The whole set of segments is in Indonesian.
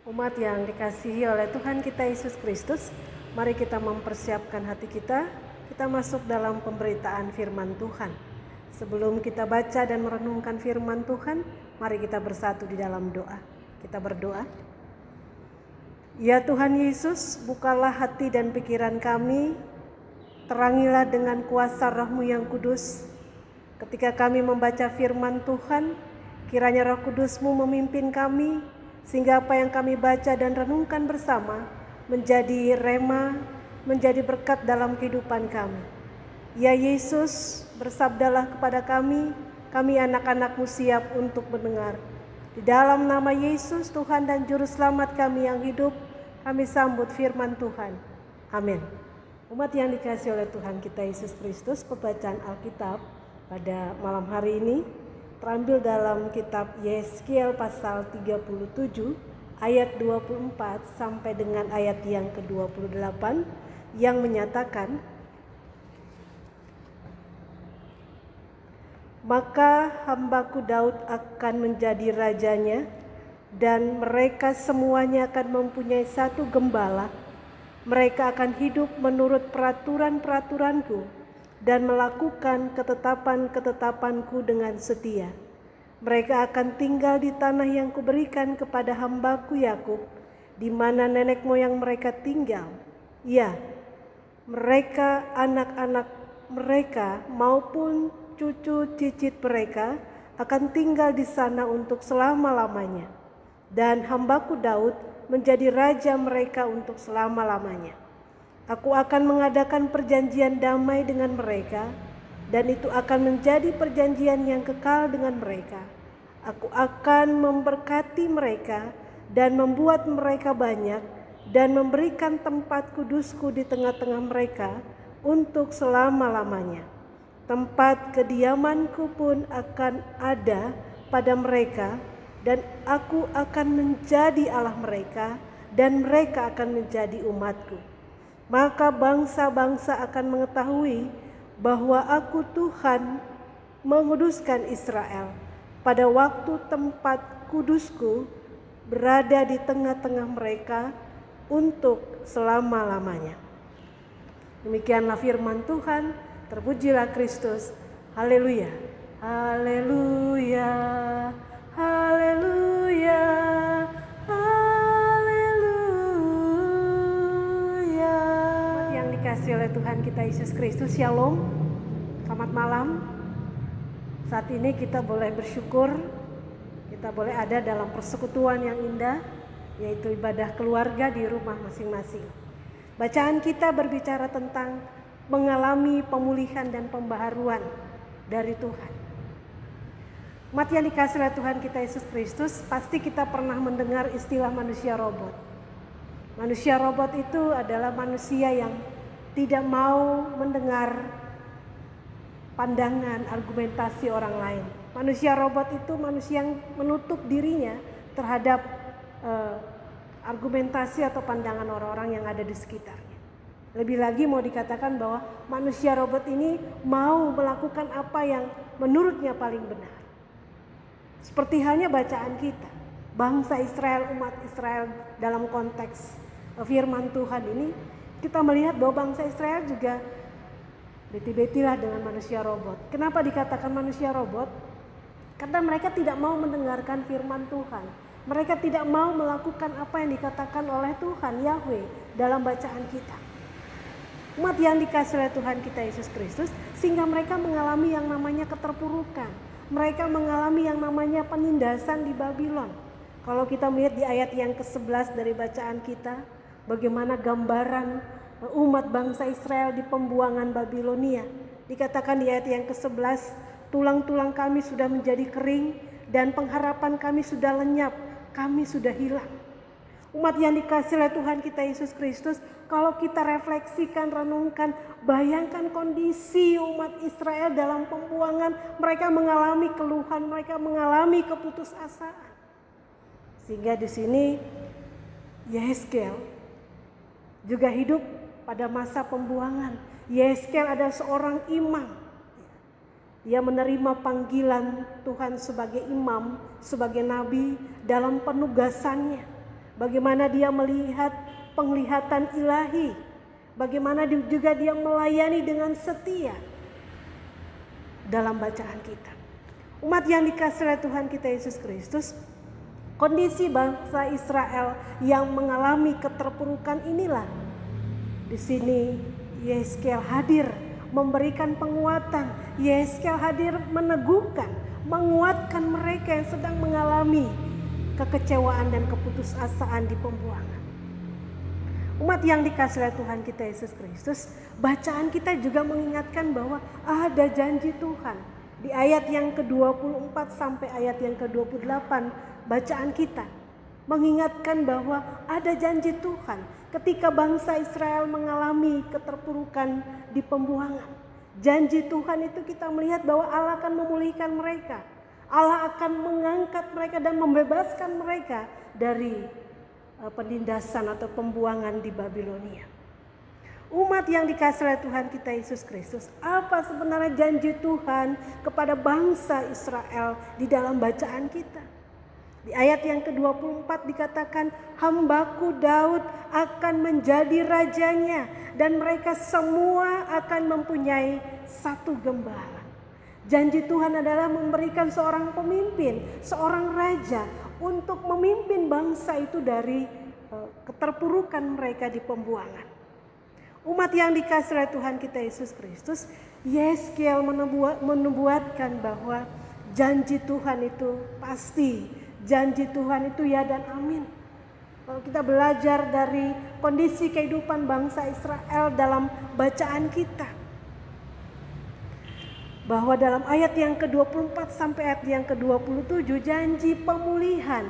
Umat yang dikasihi oleh Tuhan kita Yesus Kristus, mari kita mempersiapkan hati kita masuk dalam pemberitaan firman Tuhan. Sebelum kita baca dan merenungkan firman Tuhan, mari kita bersatu di dalam doa. Kita berdoa. Ya Tuhan Yesus, bukalah hati dan pikiran kami, terangilah dengan kuasa Roh-Mu yang kudus. Ketika kami membaca firman Tuhan, kiranya Roh Kudus-Mu memimpin kami, sehingga apa yang kami baca dan renungkan bersama menjadi rema, menjadi berkat dalam kehidupan kami. Ya Yesus, bersabdalah kepada kami anak-anak-Mu siap untuk mendengar. Di dalam nama Yesus, Tuhan dan Juru Selamat kami yang hidup, kami sambut firman Tuhan. Amin. Umat yang dikasihi oleh Tuhan kita Yesus Kristus, pembacaan Alkitab pada malam hari ini terambil dalam kitab Yeskiel pasal 37 ayat 24 sampai dengan ayat yang ke-28 yang menyatakan, maka hambaku Daud akan menjadi rajanya dan mereka semuanya akan mempunyai satu gembala. Mereka akan hidup menurut peraturan-peraturanku dan melakukan ketetapan-ketetapanku dengan setia. Mereka akan tinggal di tanah yang kuberikan kepada hambaku Yakub, di mana nenek moyang mereka tinggal. Ya, mereka, anak-anak mereka maupun cucu cicit mereka akan tinggal di sana untuk selama-lamanya. Dan hambaku Daud menjadi raja mereka untuk selama-lamanya. Aku akan mengadakan perjanjian damai dengan mereka, dan itu akan menjadi perjanjian yang kekal dengan mereka. Aku akan memberkati mereka dan membuat mereka banyak, dan memberikan tempat kudusku di tengah-tengah mereka untuk selama-lamanya. Tempat kediamanku pun akan ada pada mereka, dan aku akan menjadi Allah mereka, dan mereka akan menjadi umatku. Maka bangsa-bangsa akan mengetahui bahwa aku Tuhan menguduskan Israel pada waktu tempat kudusku berada di tengah-tengah mereka untuk selama-lamanya. Demikianlah firman Tuhan, terpujilah Kristus. Haleluya, haleluya, haleluya. Dikasihi oleh Tuhan kita Yesus Kristus, Shalom, selamat malam. Saat ini kita boleh bersyukur, kita boleh ada dalam persekutuan yang indah, yaitu ibadah keluarga di rumah masing-masing. Bacaan kita berbicara tentang mengalami pemulihan dan pembaharuan dari Tuhan. Umat yang dikasihi oleh Tuhan kita Yesus Kristus, pasti kita pernah mendengar istilah manusia robot. Manusia robot itu adalah manusia yang tidak mau mendengar pandangan, argumentasi orang lain. Manusia robot itu manusia yang menutup dirinya terhadap argumentasi atau pandangan orang-orang yang ada di sekitarnya. Lebih lagi mau dikatakan bahwa manusia robot ini mau melakukan apa yang menurutnya paling benar. Seperti halnya bacaan kita, bangsa Israel, umat Israel dalam konteks firman Tuhan ini, kita melihat bahwa bangsa Israel juga beti-betilah dengan manusia robot. Kenapa dikatakan manusia robot? Karena mereka tidak mau mendengarkan firman Tuhan. Mereka tidak mau melakukan apa yang dikatakan oleh Tuhan, Yahweh, dalam bacaan kita. Umat yang dikasihi oleh Tuhan kita Yesus Kristus, sehingga mereka mengalami yang namanya keterpurukan. Mereka mengalami yang namanya penindasan di Babylon. Kalau kita melihat di ayat yang ke-11 dari bacaan kita, bagaimana gambaran umat bangsa Israel di pembuangan Babilonia. Dikatakan di ayat yang ke-11, tulang-tulang kami sudah menjadi kering dan pengharapan kami sudah lenyap, kami sudah hilang. Umat yang dikasihi oleh Tuhan kita Yesus Kristus, kalau kita refleksikan, renungkan, bayangkan kondisi umat Israel dalam pembuangan, mereka mengalami keluhan, mereka mengalami keputusasaan. Sehingga di sini Yeskiel juga hidup pada masa pembuangan. Yeskiel adalah seorang imam. Dia menerima panggilan Tuhan sebagai imam, sebagai nabi dalam penugasannya. bagaimana dia melihat penglihatan ilahi, bagaimana juga dia melayani dengan setia dalam bacaan kita. Umat yang dikasihi oleh Tuhan kita Yesus Kristus, kondisi bangsa Israel yang mengalami keterpurukan inilah. Di sini Yehezkiel hadir memberikan penguatan. Yehezkiel hadir meneguhkan, menguatkan mereka yang sedang mengalami kekecewaan dan keputusasaan di pembuangan. Umat yang dikasihi oleh Tuhan kita Yesus Kristus, bacaan kita juga mengingatkan bahwa ada janji Tuhan. Di ayat yang ke-24 sampai ayat yang ke-28 bacaan kita mengingatkan bahwa ada janji Tuhan ketika bangsa Israel mengalami keterpurukan di pembuangan. Janji Tuhan itu kita melihat bahwa Allah akan memulihkan mereka. Allah akan mengangkat mereka dan membebaskan mereka dari penindasan atau pembuangan di Babilonia. Umat yang dikasihi oleh Tuhan kita Yesus Kristus, apa sebenarnya janji Tuhan kepada bangsa Israel di dalam bacaan kita? Di ayat yang ke-24 dikatakan, hambaku Daud akan menjadi rajanya dan mereka semua akan mempunyai satu gembala. Janji Tuhan adalah memberikan seorang pemimpin, seorang raja untuk memimpin bangsa itu dari keterpurukan mereka di pembuangan. Umat yang dikasihi oleh Tuhan kita Yesus Kristus, Yehezkiel menubuatkan bahwa janji Tuhan itu pasti, janji Tuhan itu ya dan amin. Kalau kita belajar dari kondisi kehidupan bangsa Israel dalam bacaan kita, bahwa dalam ayat yang ke-24 sampai ayat yang ke-27 janji pemulihan,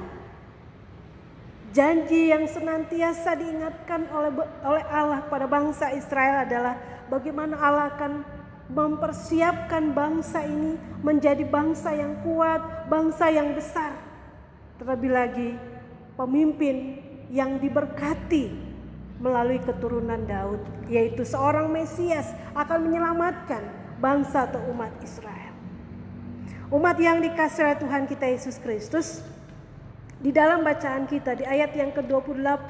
janji yang senantiasa diingatkan oleh Allah pada bangsa Israel adalah bagaimana Allah akan mempersiapkan bangsa ini menjadi bangsa yang kuat, bangsa yang besar. Terlebih lagi pemimpin yang diberkati melalui keturunan Daud, yaitu seorang Mesias akan menyelamatkan bangsa atau umat Israel. Umat yang dikasihi oleh Tuhan kita Yesus Kristus, di dalam bacaan kita di ayat yang ke-28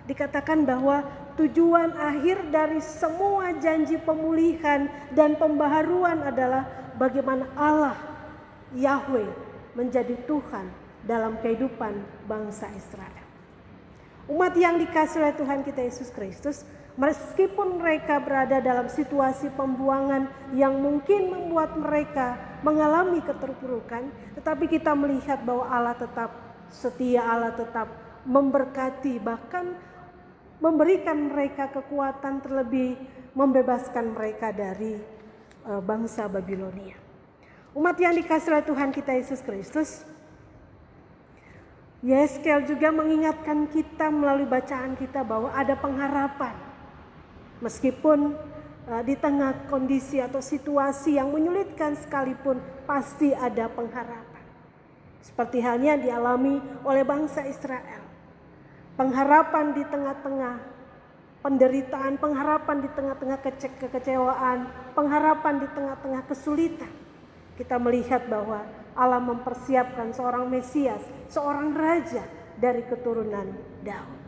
dikatakan bahwa tujuan akhir dari semua janji pemulihan dan pembaharuan adalah bagaimana Allah Yahweh menjadi Tuhan dalam kehidupan bangsa Israel. Umat yang dikasihi oleh Tuhan kita Yesus Kristus, meskipun mereka berada dalam situasi pembuangan yang mungkin membuat mereka mengalami keterpurukan, tetapi kita melihat bahwa Allah tetap setia, Allah tetap memberkati, bahkan memberikan mereka kekuatan, terlebih membebaskan mereka dari bangsa Babilonia. Umat yang dikasihi oleh Tuhan kita Yesus Kristus, Yehezkiel juga mengingatkan kita melalui bacaan kita bahwa ada pengharapan. Meskipun di tengah kondisi atau situasi yang menyulitkan sekalipun, pasti ada pengharapan. Seperti halnya dialami oleh bangsa Israel. Pengharapan di tengah-tengah penderitaan, pengharapan di tengah-tengah kekecewaan, pengharapan di tengah-tengah kesulitan. Kita melihat bahwa Allah mempersiapkan seorang Mesias, seorang raja dari keturunan Daud.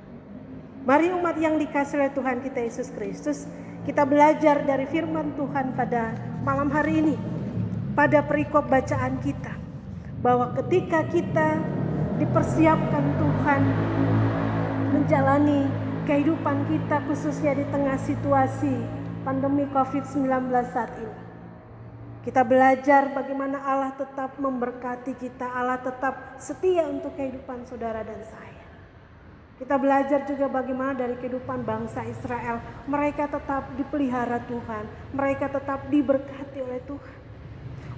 Mari umat yang dikasihi oleh Tuhan kita Yesus Kristus, kita belajar dari firman Tuhan pada malam hari ini, pada perikop bacaan kita, bahwa ketika kita dipersiapkan Tuhan menjalani kehidupan kita, khususnya di tengah situasi pandemi COVID-19 saat ini, kita belajar bagaimana Allah tetap memberkati kita, Allah tetap setia untuk kehidupan saudara dan saya. Kita belajar juga bagaimana dari kehidupan bangsa Israel, mereka tetap dipelihara Tuhan, mereka tetap diberkati oleh Tuhan.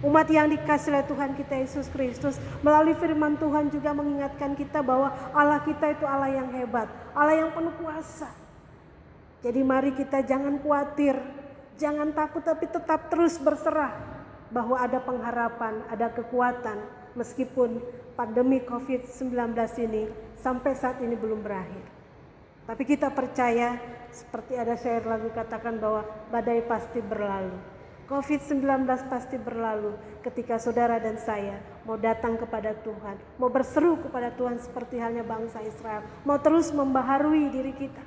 Umat yang dikasihi oleh Tuhan kita Yesus Kristus, melalui firman Tuhan juga mengingatkan kita bahwa Allah kita itu Allah yang hebat, Allah yang penuh kuasa. Jadi mari kita jangan khawatir, jangan takut, tapi tetap terus berserah bahwa ada pengharapan, ada kekuatan meskipun pandemi COVID-19 ini sampai saat ini belum berakhir. Tapi kita percaya, seperti ada syair lagu katakan bahwa badai pasti berlalu. COVID-19 pasti berlalu ketika saudara dan saya mau datang kepada Tuhan, mau berseru kepada Tuhan seperti halnya bangsa Israel, mau terus membaharui diri kita.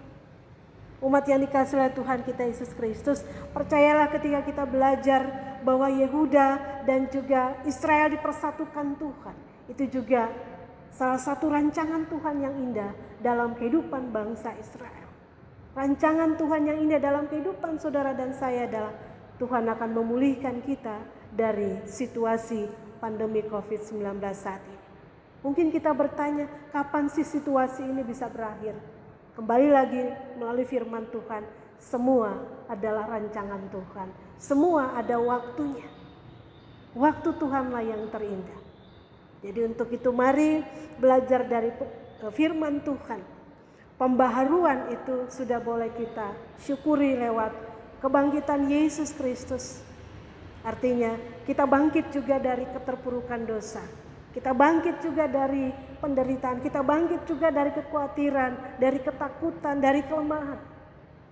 Umat yang dikasihi oleh Tuhan kita Yesus Kristus, percayalah ketika kita belajar bahwa Yehuda dan juga Israel dipersatukan Tuhan, itu juga salah satu rancangan Tuhan yang indah dalam kehidupan bangsa Israel. Rancangan Tuhan yang indah dalam kehidupan saudara dan saya adalah Tuhan akan memulihkan kita dari situasi pandemi COVID-19 saat ini. Mungkin kita bertanya, kapan sih situasi ini bisa berakhir? Kembali lagi melalui firman Tuhan, semua adalah rancangan Tuhan. Semua ada waktunya. Waktu Tuhanlah yang terindah. Jadi untuk itu mari belajar dari firman Tuhan. Pembaharuan itu sudah boleh kita syukuri lewat kebangkitan Yesus Kristus. Artinya kita bangkit juga dari keterpurukan dosa. Kita bangkit juga dari penderitaan. Kita bangkit juga dari kekhawatiran, dari ketakutan, dari kelemahan.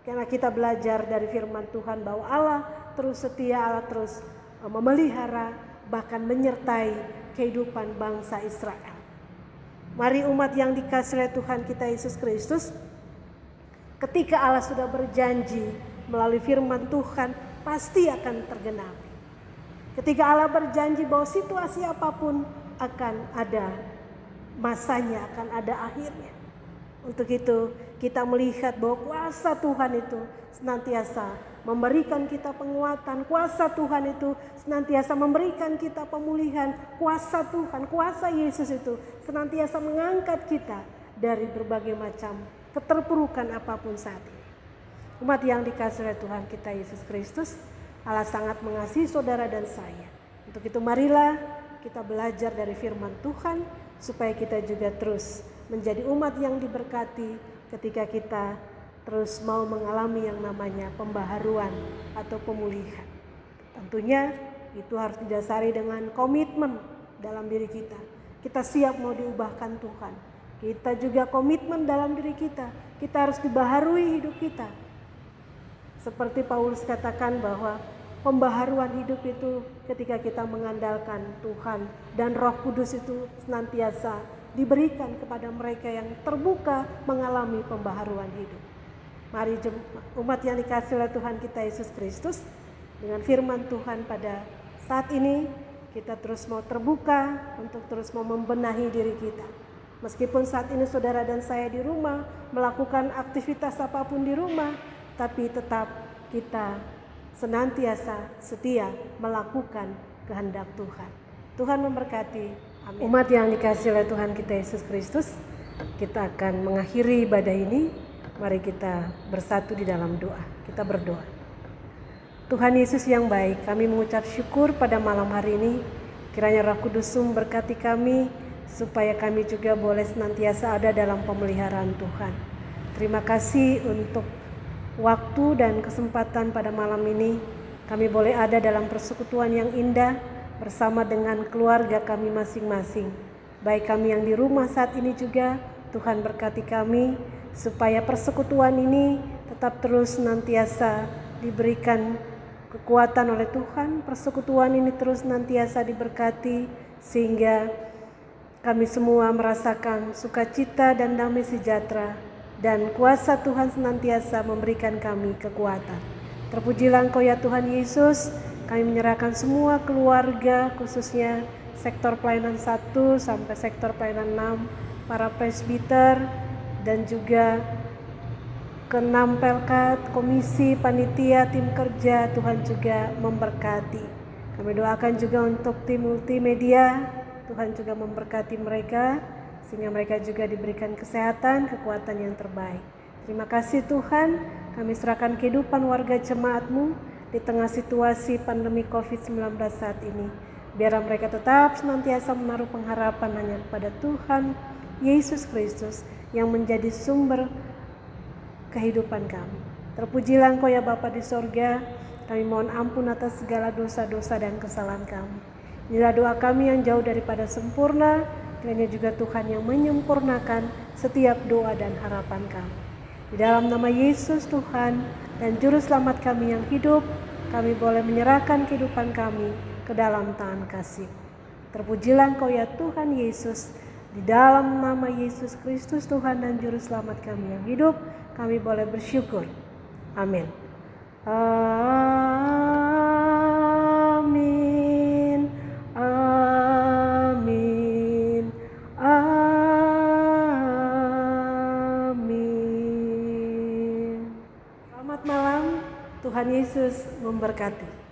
Karena kita belajar dari firman Tuhan bahwa Allah terus setia, Allah terus memelihara, bahkan menyertai kehidupan bangsa Israel. Mari umat yang dikasihi oleh Tuhan kita Yesus Kristus, ketika Allah sudah berjanji melalui firman Tuhan pasti akan tergenapi. Ketika Allah berjanji bahwa situasi apapun akan ada masanya, akan ada akhirnya. Untuk itu kita melihat bahwa kuasa Tuhan itu senantiasa memberikan kita penguatan. Kuasa Tuhan itu senantiasa memberikan kita pemulihan. Kuasa Tuhan, kuasa Yesus itu senantiasa mengangkat kita dari berbagai macam keterpurukan apapun saat ini. Umat yang dikasihi oleh Tuhan kita Yesus Kristus, Allah sangat mengasihi saudara dan saya. Untuk itu marilah kita belajar dari firman Tuhan supaya kita juga terus menjadi umat yang diberkati ketika kita terus mau mengalami yang namanya pembaharuan atau pemulihan. Tentunya itu harus didasari dengan komitmen dalam diri kita. Kita siap mau diubahkan Tuhan. Kita juga komitmen dalam diri kita. Kita harus dibaharui hidup kita. Seperti Paulus katakan bahwa pembaharuan hidup itu ketika kita mengandalkan Tuhan dan Roh Kudus itu senantiasa diberikan kepada mereka yang terbuka mengalami pembaharuan hidup. Mari umat yang dikasihi oleh Tuhan kita Yesus Kristus, dengan firman Tuhan pada saat ini kita terus mau terbuka untuk terus mau membenahi diri kita. Meskipun saat ini saudara dan saya di rumah melakukan aktivitas apapun di rumah, tapi tetap kita senantiasa setia melakukan kehendak Tuhan. Tuhan memberkati. Amin. Umat yang dikasihi oleh Tuhan kita Yesus Kristus, kita akan mengakhiri ibadah ini. Mari kita bersatu di dalam doa. Kita berdoa. Tuhan Yesus yang baik, kami mengucap syukur pada malam hari ini. Kiranya Roh Kudus memberkati kami supaya kami juga boleh senantiasa ada dalam pemeliharaan Tuhan. Terima kasih untuk waktu dan kesempatan pada malam ini. Kami boleh ada dalam persekutuan yang indah bersama dengan keluarga kami masing-masing. Baik kami yang di rumah saat ini juga, Tuhan berkati kami supaya persekutuan ini tetap terus senantiasa diberikan kekuatan oleh Tuhan. Persekutuan ini terus senantiasa diberkati sehingga kami semua merasakan sukacita dan damai sejahtera, dan kuasa Tuhan senantiasa memberikan kami kekuatan. Terpujilah Engkau ya Tuhan Yesus. Kami menyerahkan semua keluarga, khususnya sektor pelayanan 1 sampai sektor pelayanan 6, para presbiter dan juga ke-6 Pelkat, komisi, panitia, tim kerja. Tuhan juga memberkati. Kami doakan juga untuk tim multimedia. Tuhan juga memberkati mereka sehingga mereka juga diberikan kesehatan, kekuatan yang terbaik. Terima kasih Tuhan, kami serahkan kehidupan warga jemaat-Mu di tengah situasi pandemi COVID-19 saat ini. Biar mereka tetap senantiasa menaruh pengharapan hanya kepada Tuhan Yesus Kristus yang menjadi sumber kehidupan kami. Terpujilah Engkau ya Bapa di sorga, kami mohon ampun atas segala dosa-dosa dan kesalahan kami. Inilah doa kami yang jauh daripada sempurna, kiranya juga Tuhan yang menyempurnakan setiap doa dan harapan kami. Di dalam nama Yesus Tuhan dan Juru Selamat kami yang hidup, kami boleh menyerahkan kehidupan kami ke dalam tangan kasih. Terpujilah Engkau ya Tuhan Yesus. Di dalam nama Yesus Kristus Tuhan dan Juru Selamat kami yang hidup, kami boleh bersyukur. Amin. Amin. Amin. Amin. Selamat malam. Tuhan Yesus memberkati.